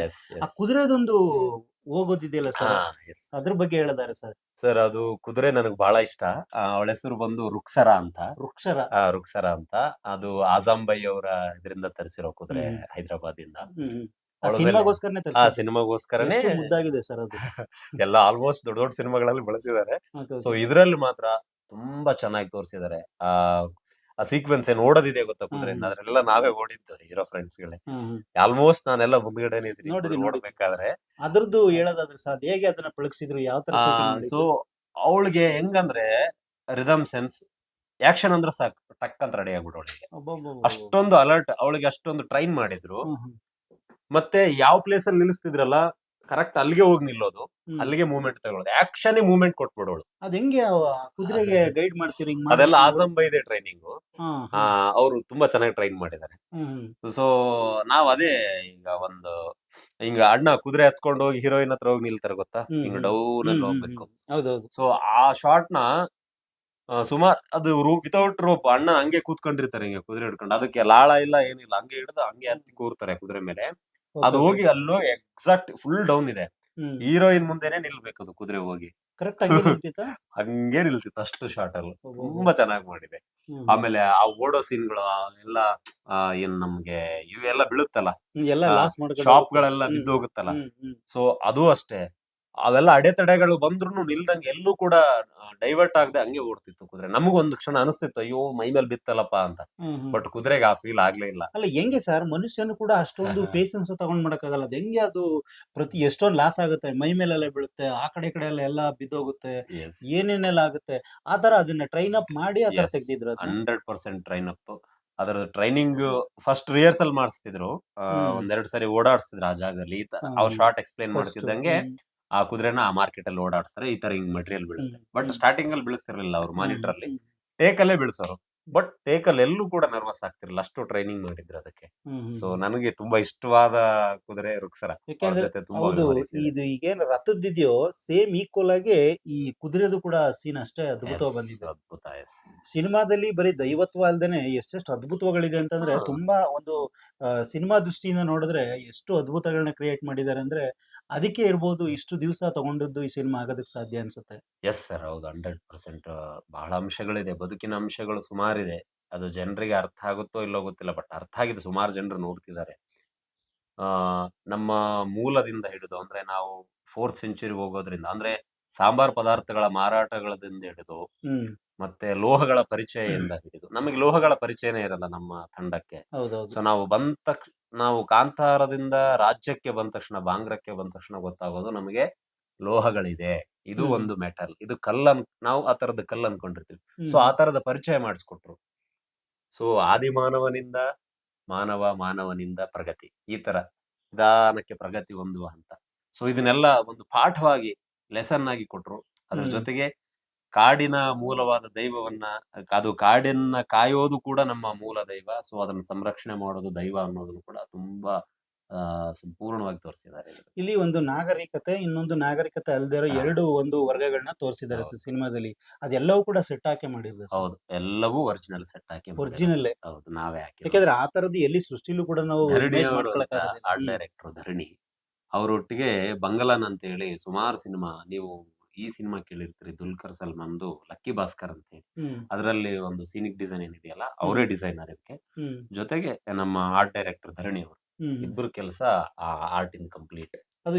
S ಆ S ಕುದುರೆದೊಂದು ಹೋಗೋದಿದೆಯಲ್ಲ ಹಾ sir, S ಅದ್ರ ಬಗ್ಗೆ ಹೇಳಿದಾರೆ ಸರ್. ಸರ್. ಅದು ಕುದುರೆ ನನಗೆ ಬಹಳ ಇಷ್ಟ. ಅವಳ ಹೆಸರು ಬಂದು ರುಕ್ಸರ ಅಂತ. ವೃಕ್ಷರ. ರುಕ್ಸರ ಅಂತ. ಅದು ಆಜಂ ಬೈ ಅವರ ಇದರಿಂದ ತರಿಸಿರೋ ಕುದುರೆ, ಹ್ಮ್ ಹೈದರಾಬಾದ್ ಇಂದ. ಹ್ಮ್ ಹ್ಮ್. ಆ ಅವಳ ಮೇಲೆ ಸಿನಿಮಾಗೋಸ್ಕರನೇ ಆ ತರಿಸಿದ್ದು. ಸಿನಿಮಾಗೋಸ್ಕರನೇ ಎಷ್ಟು ಮುದ್ದಾಗಿದೆ ಸರ್ ಅದು. ಎಲ್ಲ ಆಲ್ಮೋಸ್ಟ್ ದೊಡ್ಡ ದೊಡ್ಡ ಸಿನಿಮಾಗಳಲ್ಲಿ ಬಳಸಿದ್ದಾರೆ. Okay so okay. ಇದ್ರಲ್ಲಿ ಮಾತ್ರ ತುಂಬಾ ಚೆನ್ನಾಗಿ ತೋರಿಸಿದ್ದಾರೆ. ಆ ಆ ಸೀಕ್ವೆನ್ಸ್ ಏನ್ ಓಡೋದಿದೆ ಗೊತ್ತಾ ಹ್ಮ್ ಕುದುರೆಯಿಂದ, ಹ್ಮ್ ಅದ್ರೆಲ್ಲ ನಾವೇ ಓಡಿದ್ದು ಹೀರೋ ಫ್ರೆಂಡ್ಸ್ ಗಳೇ. ಹ್ಮ್ ಹ್ಮ್. ಆಲ್ಮೋಸ್ಟ್ ನಾನೆಲ್ಲ ಮುಂದ್ಗಡೆನೆ ಇದ್ದೀನಿ ಕುದುರೆ ನೋಡಿದೀನಿ ನೋಡಿದೀನಿ. ಓಡ್ಬೇಕಾದ್ರೆ. ಅದ್ರದ್ದು ಹೇಳೋದಾದ್ರೆ ಸರ್, ಅದ್ ಹೇಗೆ ಅದನ್ನ ಪಳಗಿಸಿದ್ರು, ಯಾವ ತರ ಆ ಶೂಟಿಂಗ್ ಸೊ ಮಾಡಿದ್ರು? ಅವಳಿಗೆ ಹೆಂಗಂದ್ರೆ ರಿದಮ್ ಸೆನ್ಸ್, ಆಕ್ಷನ್ ಅಂದ್ರೆ ಸಾಕು ಟಕ್ ಅಂತ ರೆಡಿ ಆಗ್ಬಿಡೋಳಿಗೆ. ಅಬ್ಬಬ್ಬಬ್ಬಬ್ಬ. ಅಷ್ಟೊಂದು ಅಲರ್ಟ್, ಅವಳಿಗೆ ಅಷ್ಟೊಂದು ಟ್ರೈನ್ ಮಾಡಿದ್ರು. ಹ್ಮ್ ಹ್ಮ್ ಮತ್ತೆ ಯಾವ ಪ್ಲೇಸ್ ಅಲ್ಲಿ ನಿಲ್ಲಿಸ್ತಿದ್ರಲ್ಲ, ಕರೆಕ್ಟ್ ಅಲ್ಲಿಗೆ ಹೋಗಿ ನಿಲ್ಲೋದು, ಹ್ಮ್. ಅಲ್ಲಿಗೆ ಮೂವ್ಮೆಂಟ್ ತಗೊಳ್ಳೋದು, ಆಕ್ಷನ್ ಮೂವ್ಮೆಂಟ್ ಕೊಟ್ಬಿಡೋಳು. ಅದ್ ಹೆಂಗೆ ಆ ಕುದುರೆಗೆ ಗೈಡ್ ಮಾಡ್ತೀರಿ, ಹಿಂಗ್ ಅದೆಲ್ಲ ಮಾಡ್ಬೇಕು ಹಿಂಗ್ ಆಸಂ ಓಡ್ಬೇಕು? ಬೈದೆ ಟ್ರೈನಿಂಗು. ಹಾ ಆ ಹಾ. ಅವರು ತುಂಬಾ ಚೆನ್ನಾಗಿ ಟ್ರೈನ್ ಮಾಡಿದ್ದಾರೆ. ಹ್ಮ್ ಹ್ಮ್ ಸೊ ನಾವ್ ಅದೇ ಈಗ ಒಂದು ಹಿಂಗ ಅಣ್ಣ ಕುದುರೆ ಹತ್ಕೊಂಡು ಹೋಗಿ ಹೀರೋಯಿನ್ ಹತ್ರ ಹೋಗಿ ನಿಲ್ತಾರೆ ಗೊತ್ತಾ, ಹ್ಮ್ ಹಿಂಗ ಹ್ಮ್ ಡೌನ್ ಹ್ಮ್ ಅಲ್ಲಿ ಹ್ಮ್ ಹ್ಮ್. ಹೋಗ್ಬೇಕು. ಹೌದೌದು. ಸೊ ಆ ಶಾರ್ಟ್ ನ ಸುಮಾರ್ ಅದು ವಿತೌಟ್ ರೋಪ್ ಅಣ್ಣ ಹಂಗೆ ಕೂತ್ಕೊಂಡಿರ್ತಾರೆ ಹಿಂಗೆ ಕುದುರೆ ಹಿಡ್ಕೊಂಡು, ಅದಕ್ಕೆ ಲಾಳ ಇಲ್ಲ ಏನಿಲ್ಲ, ಹಂಗೆ ಹಿಡಿದು ಹಂಗೆ ಹತ್ತಿ ಕೂರ್ತಾರೆ ಕುದುರೆ ಮೇಲೆ. ಓಕೆ ಅದು ಓಕೆ. ಹೋಗಿ ಅಲ್ಲೋ ಎಕ್ಸಾಕ್ಟ್ ಫುಲ್ ಡೌನ್ ಇದೆ, ಹ್ಮ್. ಹೀರೋಯಿನ್ ಮುಂದೆನೆ ನಿಲ್ಬೇಕು ಅದು ಕುದುರೆ ಹೋಗಿ. ಕರೆಕ್ಟ್ ಹಂಗೆ ನಿಲ್ತಿತ್ತಾ? ಹಂಗೆ ನಿಲ್ತಿತ್ತು ಅಷ್ಟು ಶಾರ್ಟ್ ಅಲ್ಲಿ. ಅಬ್ಬಬ್ಬಾ. ತುಂಬಾ ಚೆನ್ನಾಗಿ ಮಾಡಿದೆ. ಹ್ಮ್ ಹ್ಮ್. ಆಮೇಲೆ ಆ ಓಡೋ ಸೀನ್ಗಳು ಎಲ್ಲ ಏನ್ ನಮ್ಗೆ ಇವೆಲ್ಲ ಬೀಳುತ್ತಲ್ಲ, ಎಲ್ಲ ಲಾಸ್ ಮಾಡ್ಕೊಂಡು ಶಾಪ್ ಹೋಗುತ್ತೆ. ಗಳೆಲ್ಲ ಹ್ಮ್ ಬಿದ್ದೋಗುತ್ತಲ್ಲ. ಹ್ಮ್ ಹ್ಮ್. ಸೊ ಅದು ಅಷ್ಟೇ, ಅವೆಲ್ಲ ಅಡೆತಡೆಗಳು ಬಂದ್ರು ನಿಲ್ದಂಗೆ ಎಲ್ಲೂ ಕೂಡ ಡೈವರ್ಟ್ ಆಗದೆ ಹಂಗೆ ಓಡ್ತಿತ್ತು ಕುದುರೆ. ನಮಗೊಂದು ಕ್ಷಣ ಅನಿಸ್ತಿತ್ತು, ಅಯ್ಯೋ ಮೈ ಮೇಲೆ ಬಿತ್ತಲ್ಲಪ್ಪ ಅಂತ. ಹ್ಮ್ ಹ್ಮ್. ಬಟ್ ಕುದುರೆಗೆ ಆ ಫೀಲ್ ಆಗ್ಲೇ ಇಲ್ಲ. ಅಲ್ಲ ಹೆಂಗೆ ಸರ್, ಮನುಷ್ಯನು ಕೂಡ ಅಷ್ಟೊಂದು ಪೇಷನ್ಸ್ ತಗೊಂಡ್ ಮಾಡಕ್ಕಾಗಲ್ಲ. ಅದ್ ಹೆಂಗೆ ಅದು ಎಷ್ಟೊಂದ್ ಲಾಸ್ ಆಗುತ್ತೆ, ಮೈ ಮೇಲೆಲ್ಲ ಬೀಳುತ್ತೆ, ಆ ಕಡೆ ಈ ಕಡೆ ಎಲ್ಲ ಬಿದ್ದೋಗುತ್ತೆ, ಎಸ್ ಏನೇನೆಲ್ಲ ಆಗುತ್ತೆ. ಆ ತರ ಅದನ್ನ ಟ್ರೈನ್ ಅಪ್ ಮಾಡಿ ಆ ತರ ಎಸ್ ತೆಗ್ದಿದ್ರು ಅದನ್ನ. 100% ಟ್ರೈನ್ ಅಪ್. ಅದರ ಟ್ರೈನಿಂಗ್ ಫಸ್ಟ್ ರಿಹರ್ಸಲ್ ಮಾಡಿಸ್ತಿದ್ರು. ಹ್ಮ್. ಒಂದೆರಡು ಸರಿ ಓಡಾಡಿಸ್ತಿದ್ರು ಆ ಜಾಗದಲ್ಲಿ. ಅವ್ರ ಹ್ಮ್. Short explain first. ಮಾಡ್ತಿದ್ದಂಗೆ ಹ್ಮ್ ಆ ಕುದುರೆನ ಆ ಮಾರ್ಕೆಟ್ ಅಲ್ಲಿ ಓಡಾಡಿಸ್ತಾರೆ, ಈ ತರ ಹಿಂಗ್ ಮೆಟೀರಿಯಲ್ ಹ್ಮ್ ಬೀಳುತ್ತೆ. ಬಟ್ ಹ್ಮ್ ಸ್ಟಾರ್ಟಿಂಗ್ ಅಲ್ಲಿ ಬೀಳಿಸ್ತಿರ್ಲಿಲ್ಲ ಅವ್ರು ಹ್ಮ್ ಮಾನಿಟರ್ ಅಲ್ಲಿ, ಹ್ಮ್ ಟೇಕ್ ಅಲ್ಲೇ ಬೀಳ್ಸೋರು. ಬಟ್ ಟೇಕ್ ಅಲ್ಲಿ ಎಲ್ಲೂ ಕೂಡ ನರ್ವಸ್ ಆಗ್ತಿರ್ಲಿಲ್ಲ, ಅಷ್ಟು ಟ್ರೈನಿಂಗ್ ಮಾಡಿದ್ರು ಅದಕ್ಕೆ. ಹ್ಮ್ ಹ್ಮ್ ಸೊ ಹ್ಮ್. ನನಗೆ ತುಂಬಾ ಇಷ್ಟವಾದ ಕುದುರೆ ರುಕ್ಸರ. ಅವ್ರ ಯಾಕೆಂದ್ರೆ ಜೊತೆ ತುಂಬಾ ಹೌದು, ಮೆಮೊರೀಸ್ ಇದೆ. ಇದು ಈಗೇನು ರಥದ್ದಿದೆಯೋ ಸೇಮ್ ಈಕ್ವಲ್ ಆಗಿ ಈ ಕುದುರೆದು ಕೂಡ ಸೀನ್ ಅಷ್ಟೇ ಎಸ್ ಅದ್ಭುತವಾಗಿ ಬಂದಿದೆ. ಅದ್ಭುತ. ಎಸ್. ಸಿನಿಮಾದಲ್ಲಿ ಬರೀ ದೈವತ್ವ ಅಲ್ದೇನೆ ಎಷ್ಟೆಷ್ಟು ಅದ್ಭುತಗಳಿದೆ ಅಂತಂದ್ರೆ, ತುಂಬಾ ಒಂದು ಸಿನಿಮಾ ದೃಷ್ಟಿಯಿಂದ ನೋಡಿದ್ರೆ ಎಷ್ಟು ಅದ್ಭುತಗಳನ್ನ ಕ್ರಿಯೇಟ್ ಮಾಡಿದ್ದಾರೆ ಅಂದ್ರೆ, ಅದಕ್ಕೆ ಇರ್ಬೋದು ಇಷ್ಟು ದಿವಸ ತಗೊಂಡದ್ದು ಈ ಸಿನಿಮಾ ಆಗೋದಕ್ಕೆ ಸಾಧ್ಯ ಅನ್ಸುತ್ತೆ. ಎಸ್ ಸರ್, ಹೌದು. 100% ಬಹಳ ಅಂಶಗಳಿದೆ, ಬದುಕಿನ ಅಂಶಗಳು ಸುಮಾರಿದೆ. ಅದು ಜನರಿಗೆ ಅರ್ಥ ಆಗುತ್ತೋ ಇಲ್ಲೋ ಗೊತ್ತಿಲ್ಲ, ಬಟ್ ಅರ್ಥ ಆಗಿದೆ, ಸುಮಾರು ಜನರು ನೋಡ್ತಿದ್ದಾರೆ. ಆ ನಮ್ಮ ಮೂಲದಿಂದ ಹಿಡಿದು ಅಂದ್ರೆ ನಾವು 4th ಸೆಂಚುರಿಗೆ ಹೋಗೋದ್ರಿಂದ, ಅಂದ್ರೆ ಸಾಂಬಾರ್ ಪದಾರ್ಥಗಳ ಮಾರಾಟಗಳದಿಂದ ಹಿಡಿದು, ಹ್ಮ್. ಮತ್ತೆ ಲೋಹಗಳ ಪರಿಚಯದಿಂದ ಹಿಡಿದು, ನಮಗೆ ಲೋಹಗಳ ಪರಿಚಯನೇ ಇರಲ್ಲ ನಮ್ಮ ತಂಡಕ್ಕೆ. ಹೌದೌದು. ಸೊ ನಾವು ಕಾಂತಾರದಿಂದ ರಾಜ್ಯಕ್ಕೆ ಬಂದ ತಕ್ಷಣ, ಬಾಂಗ್ರಕ್ಕೆ ಬಂದ ತಕ್ಷಣ ಗೊತ್ತಾಗೋದು ನಮಗೆ ಲೋಹಗಳಿದೆ, ಇದು ಹ್ಮ್ ಹ್ಮ್ ಒಂದು ಮೆಟಲ್, ಇದು ಕಲ್ಲನ್ ನಾವು ಆ ತರದ ಕಲ್ಲು ಅನ್ಕೊಂಡಿರ್ತೀವಿ. ಹ್ಮ್ ಸೊ ಆ ಹ್ಮ್. ತರದ ಪರಿಚಯ ಮಾಡಿಸ್ಕೊಟ್ರು. ಸೊ ಆದಿಮಾನವನಿಂದ ಮಾನವನಿಂದ ಪ್ರಗತಿ, ಈ ತರ ನಿಧಾನಕ್ಕೆ ಪ್ರಗತಿ ಹೊಂದುವ ಹಂತ. ಸೊ ಇದನ್ನೆಲ್ಲ ಒಂದು ಪಾಠವಾಗಿ, ಲೆಸನ್ ಆಗಿ ಕೊಟ್ರು. ಅದ್ರ ಹ್ಮ್. ಜೊತೆಗೆ ಕಾಡಿನ ಮೂಲವಾದ ದೈವವನ್ನ, ಅದು ಕಾಡನ್ನ ಕಾಯೋದು ಕೂಡ ನಮ್ಮ ಮೂಲ ದೈವ. ಸೊ ಅದನ್ನ ಸಂರಕ್ಷಣೆ ಮಾಡೋದು ದೈವ ಅನ್ನೋದನ್ನು ಕೂಡ ತುಂಬಾ ಸಂಪೂರ್ಣವಾಗಿ ತೋರಿಸಿದ್ದಾರೆ ಇದ್ರಲ್ಲಿ. ಇಲ್ಲಿ ಒಂದು ನಾಗರಿಕತೆ, ಇನ್ನೊಂದು ನಾಗರಿಕತೆ ಅಲ್ದೇ ಇರೋ ಹಾ, ಎರಡು ಒಂದು ವರ್ಗಗಳನ್ನ ತೋರಿಸಿದ್ದಾರೆ ಹೌದು ಸಿನಿಮಾದಲ್ಲಿ. ಅದೆಲ್ಲವೂ ಕೂಡ ಸೆಟ್ ಹಾಕಿ ಮಾಡಿದ್ರು ಸರ್. ಹೌದು, ಎಲ್ಲವೂ ಒರಿಜಿನಲ್ ಸೆಟ್ ಹಾಕಿ ಮಾಡಿರೋದು. ಒರಿಜಿನಲ್ಲೇ. ಹೌದು, ನಾವೇ ಹಾಕಿರೋದು. ಯಾಕಂದ್ರೆ ಆ ತರದ್ದು ಎಲ್ಲಿ ಸೃಷ್ಟಿಲೂ ಕೂಡ ನಾವು ಧರಣಿ ಇಮೇಜ್ ಅವರು ಮಾಡ್ಕೊಳಕ್ ಅಂತ ಆಗೋದಿಲ್ಲ. ಆರ್ಟ್ ಹ್ಮ್ ಡೈರೆಕ್ಟರ್, ಧರಣಿ ಅವರೊಟ್ಟಿಗೆ ಬಂಗಲನ್ ಅಂತ ಹೇಳಿ ಸುಮಾರು ಸಿನಿಮಾ, ನೀವು ಈ ಸಿನಿಮಾ ಕೇಳಿರ್ತೀರಿ, ದುಲ್ಕರ್ ಸಲ್ಮಾನ್ದು ಲಕ್ಕಿ ಭಾಸ್ಕರ್ ಅಂತ ಹೇಳಿ. ಹ್ಮ್ ಅದರಲ್ಲಿ ಒಂದು ಸೀನಿಕ್ ಡಿಸೈನ್ ಏನಿದೆಯಲ್ಲ, ಹ್ಮ್ ಅವರೇ ಡಿಸೈನರ್ ಇದಕ್ಕೆ. ಹ್ಮ್ ಜೊತೆಗೆ ನಮ್ಮ ಆರ್ಟ್ ಡೈರೆಕ್ಟರ್ ಧರಣಿ ಅವರು, ಹ್ಮ್. ಇಬ್ಬರು ಕೆಲಸ ಆ ಆರ್ಟ್ ಇನ್ ಕಂಪ್ಲೀಟ್. ಅದು